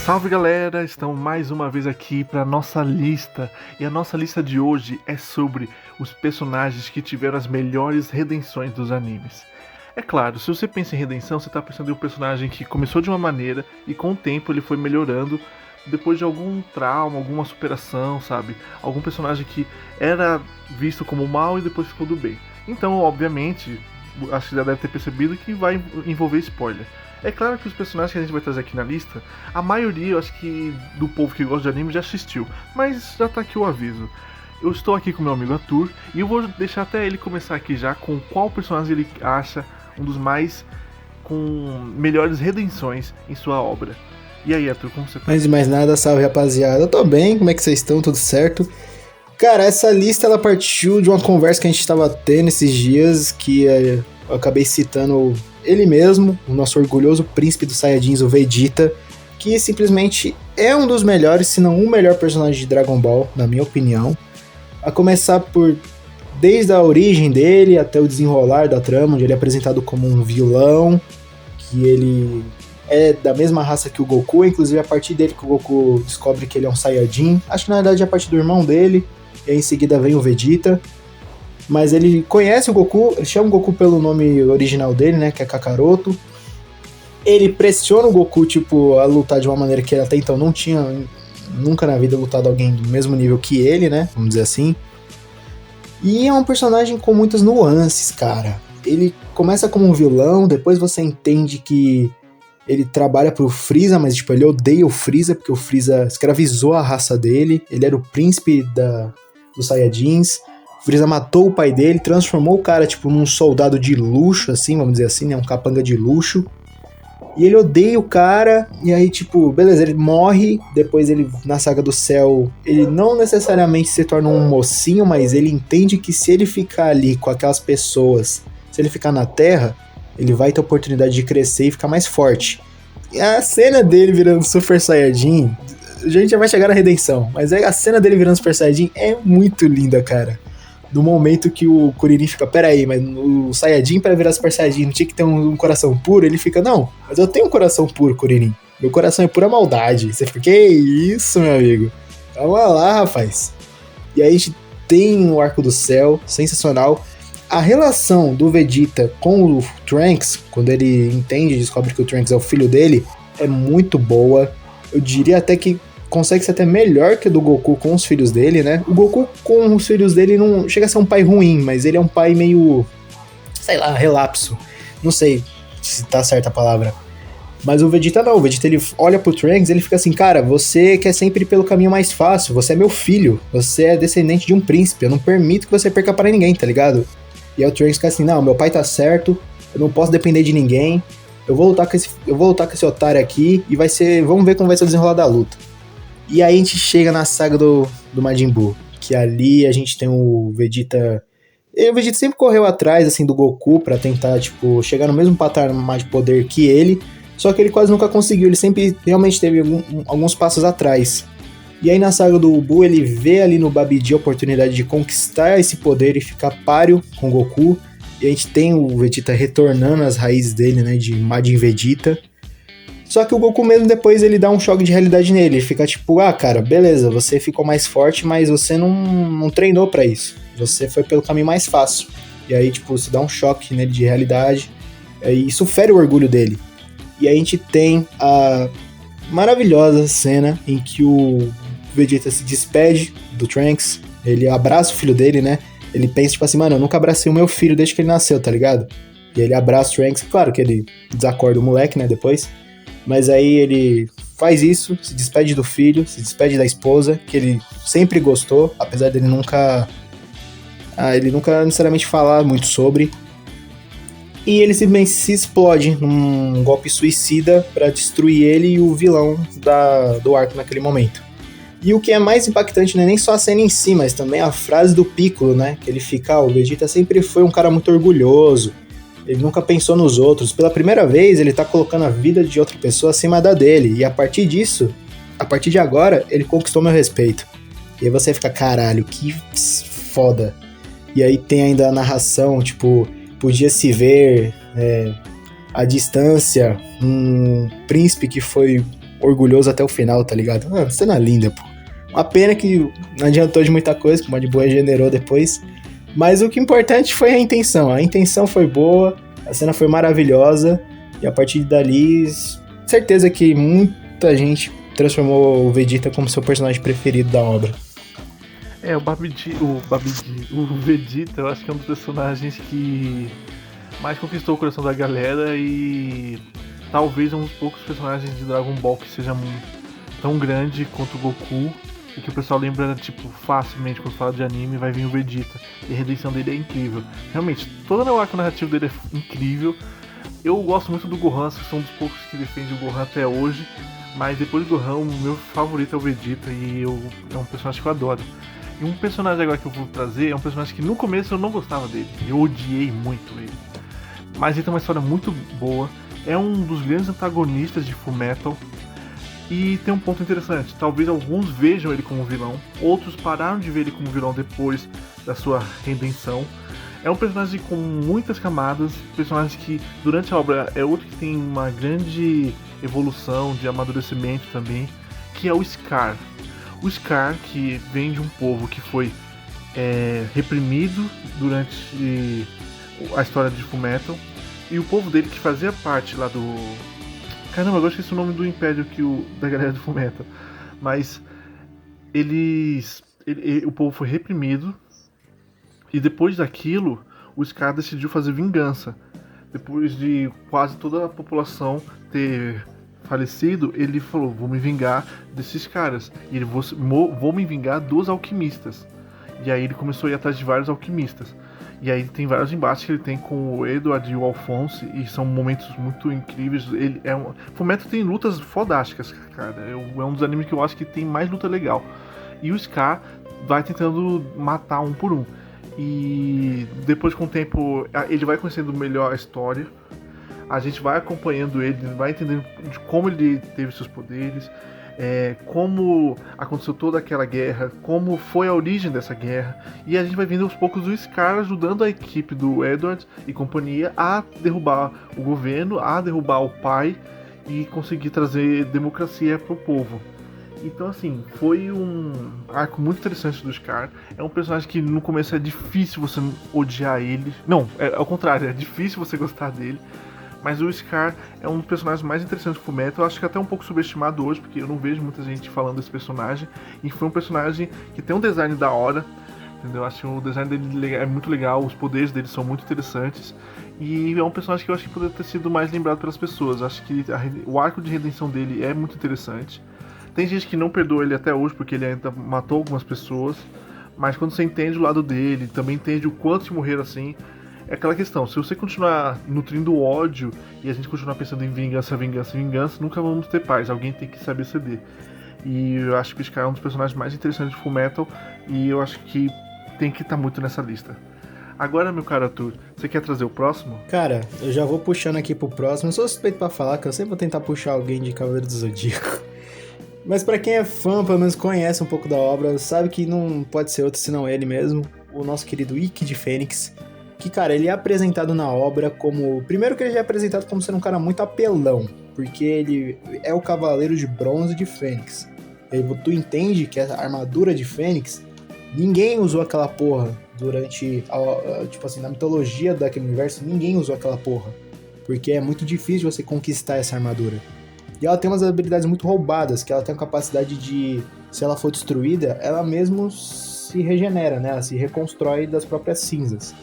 Salve galera, estamos mais uma vez aqui para nossa lista e a nossa lista de hoje é sobre os personagens que tiveram as melhores redenções dos animes. É claro, se você pensa em redenção, você está pensando em um personagem que começou de uma maneira e com o tempo ele foi melhorando depois de algum trauma, alguma superação, sabe? Algum personagem que era visto como mal e depois ficou do bem. Então, obviamente, acho que já deve ter percebido que vai envolver spoiler. É claro que os personagens que a gente vai trazer aqui na lista, a maioria, eu acho que do povo que gosta de anime já assistiu, mas já tá aqui o aviso. Eu estou aqui com meu amigo Arthur e eu vou deixar até ele começar aqui já com qual personagem ele acha um dos mais com melhores redenções em sua obra. E aí, Arthur, como você tá? Antes de mais nada, salve rapaziada. Eu tô bem, como é que vocês estão? Tudo certo? Cara, essa lista ela partiu de uma conversa que a gente tava tendo esses dias, que eu acabei citando ele mesmo, o nosso orgulhoso príncipe dos Saiyajins, o Vegeta, que simplesmente é um dos melhores, se não o melhor personagem de Dragon Ball, na minha opinião. A começar por desde a origem dele até o desenrolar da trama, onde ele é apresentado como um vilão, que ele é da mesma raça que o Goku, inclusive a partir dele que o Goku descobre que ele é um Saiyajin. Acho que na verdade é a partir do irmão dele, e aí em seguida vem o Vegeta. Mas ele conhece o Goku, ele chama o Goku pelo nome original dele, né, que é Kakaroto. Ele pressiona o Goku, tipo, a lutar de uma maneira que ele até então não tinha nunca na vida lutado alguém do mesmo nível que ele, né, vamos dizer assim. E é um personagem com muitas nuances, cara. Ele começa como um vilão, depois você entende que ele trabalha pro Freeza, mas tipo, ele odeia o Freeza, porque o Freeza escravizou a raça dele, ele era o príncipe dos Saiyajins. O Freeza matou o pai dele, transformou o cara, tipo, num soldado de luxo, assim, vamos dizer assim, né? Um capanga de luxo. E ele odeia o cara, e aí, tipo, beleza, ele morre, depois ele, na Saga do Céu, ele não necessariamente se torna um mocinho, mas ele entende que se ele ficar ali com aquelas pessoas, se ele ficar na Terra, ele vai ter a oportunidade de crescer e ficar mais forte. E a cena dele virando Super Saiyajin, a gente já vai chegar na redenção, mas a cena dele virando Super Saiyajin é muito linda, cara. No momento que o Kuririn fica, peraí, mas o Saiyajin para virar Super Saiyajin não tinha que ter um coração puro? Ele fica, não, mas eu tenho um coração puro, Kuririn. Meu coração é pura maldade. Você fica, que isso, meu amigo? Calma lá, rapaz. E aí a gente tem o Arco do Céu, sensacional. A relação do Vegeta com o Trunks, quando ele entende e descobre que o Trunks é o filho dele, é muito boa. Eu diria até que consegue ser até melhor que a do Goku com os filhos dele, né? O Goku com os filhos dele não chega a ser um pai ruim, mas ele é um pai meio, sei lá, relapso. Não sei se tá certa a palavra. Mas o Vegeta não, o Vegeta ele olha pro Trunks e ele fica assim, cara, você quer sempre ir pelo caminho mais fácil, você é meu filho, você é descendente de um príncipe, eu não permito que você perca para ninguém, tá ligado? E aí o Trunks fica assim, não, meu pai tá certo, eu não posso depender de ninguém, eu vou lutar com esse otário aqui e vai ser, vamos ver como vai ser o desenrolar da luta. E aí a gente chega na saga do Majin Buu, que ali a gente tem o Vegeta. O Vegeta sempre correu atrás, assim, do Goku pra tentar, tipo, chegar no mesmo patamar de poder que ele, só que ele quase nunca conseguiu, ele sempre realmente teve alguns passos atrás. E aí na saga do Buu ele vê ali no Babidi a oportunidade de conquistar esse poder e ficar páreo com o Goku, e a gente tem o Vegeta retornando às raízes dele, né, de Majin Vegeta. Só que o Goku mesmo depois ele dá um choque de realidade nele. Ele fica tipo, ah, cara, beleza, você ficou mais forte, mas você não treinou pra isso. Você foi pelo caminho mais fácil. E aí, tipo, isso dá um choque nele de realidade. E isso fere o orgulho dele. E aí a gente tem a maravilhosa cena em que o Vegeta se despede do Trunks. Ele abraça o filho dele, né? Ele pensa, tipo assim, mano, eu nunca abracei o meu filho desde que ele nasceu, tá ligado? E ele abraça o Trunks. Claro que ele desacorda o moleque, né, depois. Mas aí ele faz isso, se despede do filho, se despede da esposa, que ele sempre gostou, apesar dele nunca necessariamente falar muito sobre. E ele simplesmente se explode num golpe suicida pra destruir ele e o vilão do arco naquele momento. E o que é mais impactante não é nem só a cena em si, mas também a frase do Piccolo, né? Que ele fica, o Vegeta sempre foi um cara muito orgulhoso, ele nunca pensou nos outros. Pela primeira vez, ele tá colocando a vida de outra pessoa acima da dele. E a partir disso, a partir de agora, ele conquistou meu respeito. E aí você fica, caralho, que foda. E aí tem ainda a narração, tipo, podia se ver à distância um príncipe que foi orgulhoso até o final, tá ligado? Cena linda, pô. Uma pena que não adiantou de muita coisa, que o Majin Buu regenerou depois. Mas o que é importante foi a intenção. A intenção foi boa, a cena foi maravilhosa. E a partir dali, certeza que muita gente transformou o Vegeta como seu personagem preferido da obra. O Vegeta, eu acho que é um dos personagens que mais conquistou o coração da galera e talvez um dos poucos personagens de Dragon Ball que seja tão grande quanto o Goku e que o pessoal lembra, tipo, facilmente quando fala de anime, vai vir o Vegeta. E a redenção dele é incrível. Realmente, todo o arco narrativo dele é incrível. Eu gosto muito do Gohan, que sou um dos poucos que defende o Gohan até hoje. Mas depois do Gohan, o meu favorito é o Vegeta e é um personagem que eu adoro. E um personagem agora que eu vou trazer é um personagem que no começo eu não gostava dele. Eu odiei muito ele. Mas ele tem uma história muito boa. É um dos grandes antagonistas de Fullmetal. E tem um ponto interessante. Talvez alguns vejam ele como vilão. Outros pararam de ver ele como vilão depois da sua redenção. É um personagem com muitas camadas. Personagem que durante a obra é outro que tem uma grande evolução de amadurecimento também. Que é o Scar. O Scar, que vem de um povo que foi reprimido durante a história de Fullmetal, e o povo dele que fazia parte lá do... Caramba, agora esqueci o nome do império da galera do Fullmetal. Mas o povo foi reprimido, e depois daquilo, o Scar decidiu fazer vingança. Depois de quase toda a população ter falecido, ele falou, vou me vingar desses caras. E ele vou me vingar dos alquimistas. E aí ele começou a ir atrás de vários alquimistas. E aí tem vários embates que ele tem com o Edward e o Alphonse, e são momentos muito incríveis. Fullmetal tem lutas fodásticas, cara. É um dos animes que eu acho que tem mais luta legal. E o Scar vai tentando matar um por um. E depois, com o tempo, ele vai conhecendo melhor a história. A gente vai acompanhando ele, vai entendendo de como ele teve seus poderes, como aconteceu toda aquela guerra, como foi a origem dessa guerra. E a gente vai vendo aos poucos o Scar ajudando a equipe do Edward e companhia a derrubar o governo, a derrubar o pai e conseguir trazer democracia pro povo. Então, assim, foi um arco muito interessante do Scar. É um personagem que no começo é difícil você odiar ele. Não, ao contrário, é difícil você gostar dele. Mas o Scar é um dos personagens mais interessantes do Fullmetal. Eu acho que até um pouco subestimado hoje, porque eu não vejo muita gente falando desse personagem. E foi um personagem que tem um design da hora, entendeu? Eu acho que o design dele é muito legal, os poderes dele são muito interessantes. E é um personagem que eu acho que poderia ter sido mais lembrado pelas pessoas. Eu acho que o arco de redenção dele é muito interessante. Tem gente que não perdoa ele até hoje, porque ele ainda matou algumas pessoas. Mas quando você entende o lado dele, também entende o quanto de morrer assim... É aquela questão, se você continuar nutrindo ódio e a gente continuar pensando em vingança, vingança, vingança, nunca vamos ter paz, alguém tem que saber ceder. E eu acho que o Scar é um dos personagens mais interessantes de Fullmetal e eu acho que tem que estar muito nessa lista. Agora, meu caro Arthur, você quer trazer o próximo? Cara, eu já vou puxando aqui pro próximo, eu sou suspeito pra falar que eu sempre vou tentar puxar alguém de Cavaleiro do Zodíaco. Mas pra quem é fã, pelo menos conhece um pouco da obra, sabe que não pode ser outro senão ele mesmo, o nosso querido Ikki de Fênix. Que, cara, ele é apresentado na obra como... Primeiro que ele é apresentado como sendo um cara muito apelão, porque ele é o Cavaleiro de Bronze de Fênix. Tu entende que a armadura de Fênix, ninguém usou aquela porra durante... tipo assim, na mitologia daquele universo, ninguém usou aquela porra. Porque é muito difícil você conquistar essa armadura. E ela tem umas habilidades muito roubadas, que ela tem a capacidade de... Se ela for destruída, ela mesmo se regenera, né? Ela se reconstrói das próprias cinzas.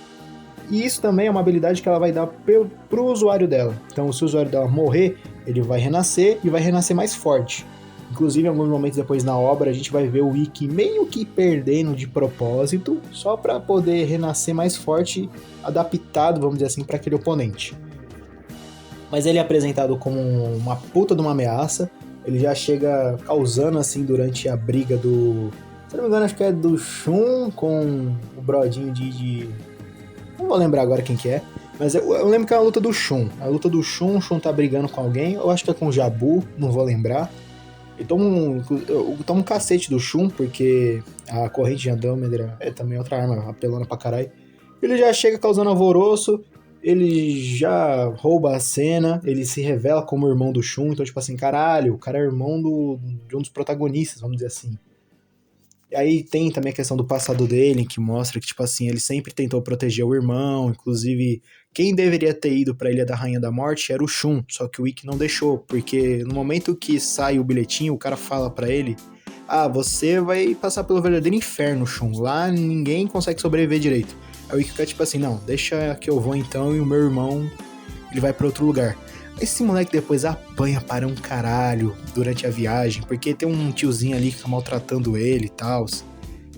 E isso também é uma habilidade que ela vai dar pro usuário dela. Então, se o usuário dela morrer, ele vai renascer e vai renascer mais forte. Inclusive, em alguns momentos depois na obra, a gente vai ver o Ikki meio que perdendo de propósito, só para poder renascer mais forte, adaptado, vamos dizer assim, para aquele oponente. Mas ele é apresentado como uma puta de uma ameaça. Ele já chega causando, assim, durante a briga do... Se não me engano, acho que é do Shun com o brodinho de... Não vou lembrar agora quem que é, mas eu lembro que é a luta do Shun. A luta do Shun, o Shun tá brigando com alguém, eu acho que é com o Jabu, não vou lembrar. Eu tomo um cacete do Shun, porque a corrente de Andrômeda é também outra arma apelona pra caralho. Ele já chega causando alvoroço, ele já rouba a cena, ele se revela como irmão do Shun, então, tipo assim, caralho, o cara é irmão de um dos protagonistas, vamos dizer assim. E aí tem também a questão do passado dele, que mostra que, tipo assim, ele sempre tentou proteger o irmão, inclusive, quem deveria ter ido pra Ilha da Rainha da Morte era o Shun, só que o Ikki não deixou, porque no momento que sai o bilhetinho, o cara fala pra ele, você vai passar pelo verdadeiro inferno, Shun, lá ninguém consegue sobreviver direito. Aí o Ikki fica tipo assim, não, deixa que eu vou então, e o meu irmão, ele vai pra outro lugar. Esse moleque depois apanha para um caralho durante a viagem, porque tem um tiozinho ali que tá maltratando ele e tal.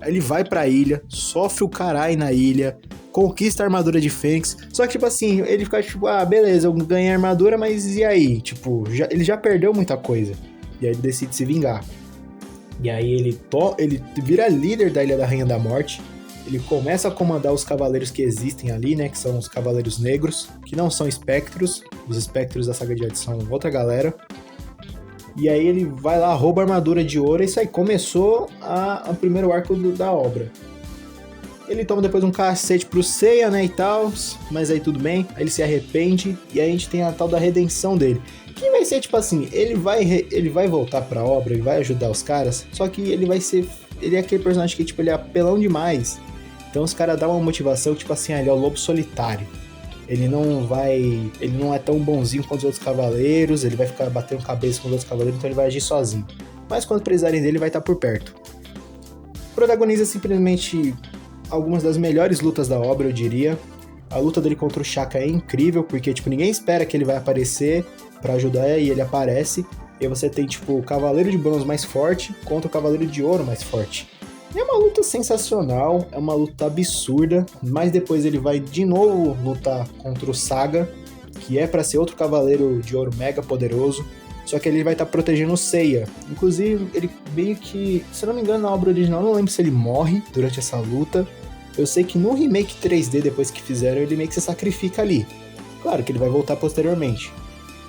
Aí ele vai pra ilha, sofre o caralho na ilha, conquista a armadura de Fênix. Só que, tipo assim, ele fica tipo, beleza, eu ganhei a armadura, mas e aí? Tipo, ele já perdeu muita coisa. E aí ele decide se vingar. E aí ele vira líder da Ilha da Rainha da Morte. Ele começa a comandar os cavaleiros que existem ali, né? Que são os cavaleiros negros, que não são espectros. Os espectros da saga de Hades são outra galera. E aí ele vai lá, rouba a armadura de ouro. E isso aí começou o primeiro arco da obra. Ele toma depois um cacete pro Seiya, né, e tal. Mas aí tudo bem. Aí ele se arrepende. E aí a gente tem a tal da redenção dele. Que vai ser tipo assim, ele vai voltar pra obra, ele vai ajudar os caras. Só que ele é aquele personagem que tipo, ele é apelão demais. Então os caras dão uma motivação, tipo assim, ele é o lobo solitário. Ele não é tão bonzinho quanto os outros cavaleiros, ele vai ficar batendo cabeça com os outros cavaleiros, então ele vai agir sozinho. Mas quando precisarem dele, vai estar por perto. Protagoniza simplesmente algumas das melhores lutas da obra, eu diria. A luta dele contra o Shaka é incrível, porque tipo, ninguém espera que ele vai aparecer pra ajudar, e ele aparece. E aí você tem tipo o Cavaleiro de Bronze mais forte contra o Cavaleiro de Ouro mais forte. É uma luta sensacional, é uma luta absurda, mas depois ele vai de novo lutar contra o Saga, que é pra ser outro Cavaleiro de Ouro mega poderoso, só que ele vai estar protegendo o Seiya. Inclusive, ele meio que, se eu não me engano, na obra original, não lembro se ele morre durante essa luta. Eu sei que no remake 3D, depois que fizeram, ele meio que se sacrifica ali. Claro que ele vai voltar posteriormente.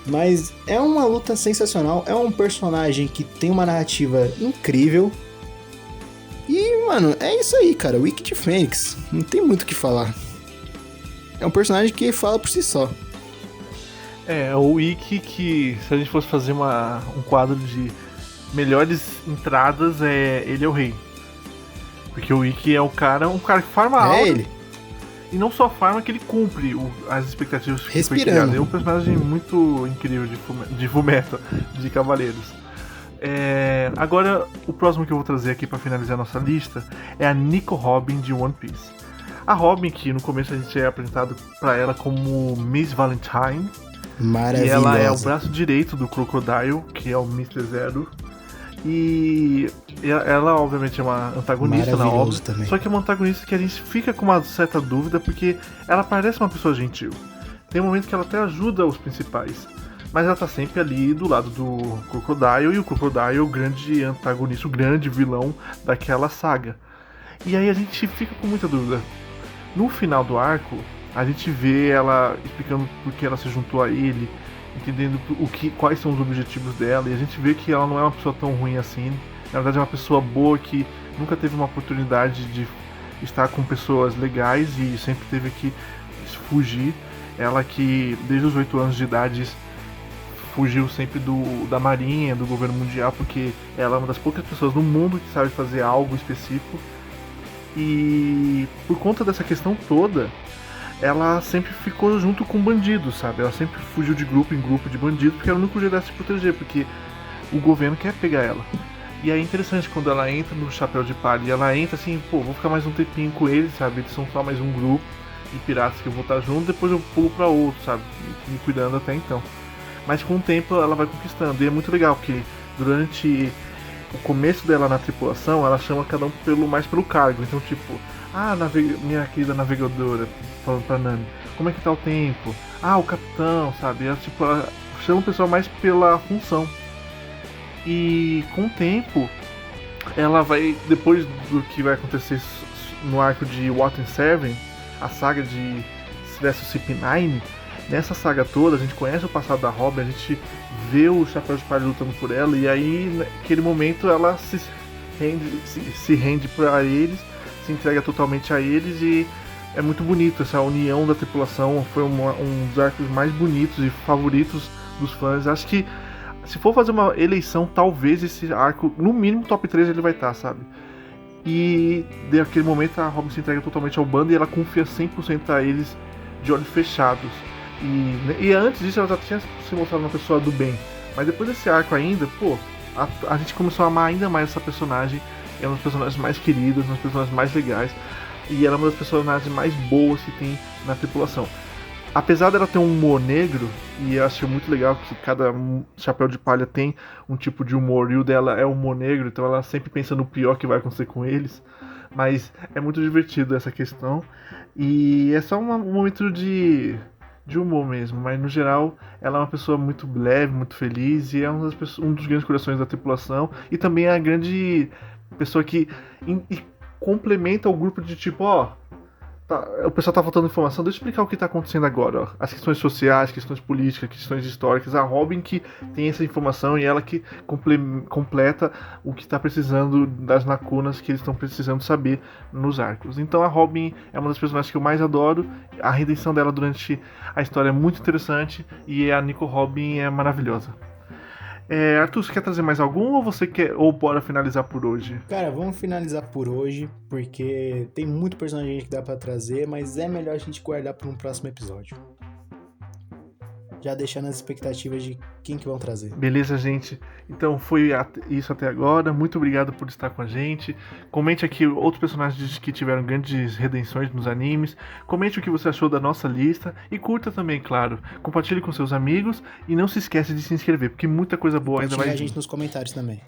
Mas é uma luta sensacional, é um personagem que tem uma narrativa incrível. E, mano, é isso aí, cara. O Ikki de Fênix. Não tem muito o que falar. É um personagem que fala por si só. O Ikki que, se a gente fosse fazer um quadro de melhores entradas, ele é o rei. Porque o Ikki é um cara que farma alto. É ele. E não só farma, que ele cumpre as expectativas que foi Respirando. criado. É um personagem muito incrível de Fullmetal, de Cavaleiros. Agora, o próximo que eu vou trazer aqui pra finalizar a nossa lista é a Nico Robin de One Piece. A Robin, que no começo a gente é apresentado pra ela como Miss Valentine. Maravilhosa. E ela é o braço direito do Crocodile, que é o Mr. Zero. E ela, obviamente, é uma antagonista na obra. Também. Só que é uma antagonista que a gente fica com uma certa dúvida, porque ela parece uma pessoa gentil. Tem um momento que ela até ajuda os principais, mas ela tá sempre ali do lado do Crocodile, e o Crocodile é o grande antagonista, o grande vilão daquela saga. E aí a gente fica com muita dúvida. No final do arco, a gente vê ela explicando por que ela se juntou a ele, entendendo quais são os objetivos dela, e a gente vê que ela não é uma pessoa tão ruim assim. Na verdade é uma pessoa boa que nunca teve uma oportunidade de estar com pessoas legais e sempre teve que fugir. Ela que desde os 8 anos de idade fugiu sempre da marinha, do governo mundial, porque ela é uma das poucas pessoas no mundo que sabe fazer algo específico. E por conta dessa questão toda, ela sempre ficou junto com bandidos, sabe? Ela sempre fugiu de grupo em grupo de bandidos, porque era o único jeito dela se proteger, porque o governo quer pegar ela. E é interessante quando ela entra no Chapéu de Palha, e ela entra assim, vou ficar mais um tempinho com eles, sabe? Eles são só mais um grupo de piratas que eu vou estar junto, depois eu pulo pra outro, sabe? Me cuidando até então. Mas com o tempo ela vai conquistando, e é muito legal, porque durante o começo dela na tripulação, ela chama cada um mais pelo cargo. Então, tipo, minha querida navegadora, falando pra Nami, como é que tá o tempo? O capitão, sabe? Ela chama o pessoal mais pela função. E com o tempo, ela vai, depois do que vai acontecer no arco de Water 7, a saga de Celestial CP9, nessa saga toda, a gente conhece o passado da Robin, a gente vê o Chapéu de Palha lutando por ela, e aí, naquele momento, ela se rende pra eles, se entrega totalmente a eles, e é muito bonito, essa união da tripulação foi um dos arcos mais bonitos e favoritos dos fãs. Acho que se for fazer uma eleição, talvez esse arco, no mínimo top 3 ele vai estar, sabe? E naquele momento a Robin se entrega totalmente ao bando e ela confia 100% a eles de olhos fechados. E antes disso ela já tinha se mostrado uma pessoa do bem. Mas depois desse arco ainda, pô, a gente começou a amar ainda mais essa personagem. É uma das personagens mais queridas, uma das personagens mais legais. E ela é uma das personagens mais boas que tem na tripulação. Apesar dela ter um humor negro, e eu acho muito legal que cada chapéu de palha tem um tipo de humor, e o dela é humor negro, então ela sempre pensa no pior que vai acontecer com eles. Mas é muito divertido essa questão. E é só um momento de humor mesmo, mas no geral ela é uma pessoa muito leve, muito feliz, e é um dos grandes corações da tripulação, e também é a grande pessoa que complementa o grupo de tipo, ó, o pessoal tá faltando informação, deixa eu explicar o que tá acontecendo agora, ó. As questões sociais, questões políticas, questões históricas, a Robin que tem essa informação e ela que completa o que tá precisando das lacunas que eles estão precisando saber nos arcos. Então a Robin é uma das personagens que eu mais adoro, a redenção dela durante a história é muito interessante e a Nico Robin é maravilhosa. Arthur, você quer trazer mais algum ou você quer, ou bora finalizar por hoje? Cara, vamos finalizar por hoje, porque tem muito personagem que dá pra trazer, mas é melhor a gente guardar para um próximo episódio. Já deixando as expectativas de quem que vão trazer. Beleza, gente? Então foi isso até agora. Muito obrigado por estar com a gente. Comente aqui outros personagens que tiveram grandes redenções nos animes. Comente o que você achou da nossa lista. E curta também, claro. Compartilhe com seus amigos. E não se esqueça de se inscrever, porque muita coisa boa ainda vai vir. A gente nos comentários também.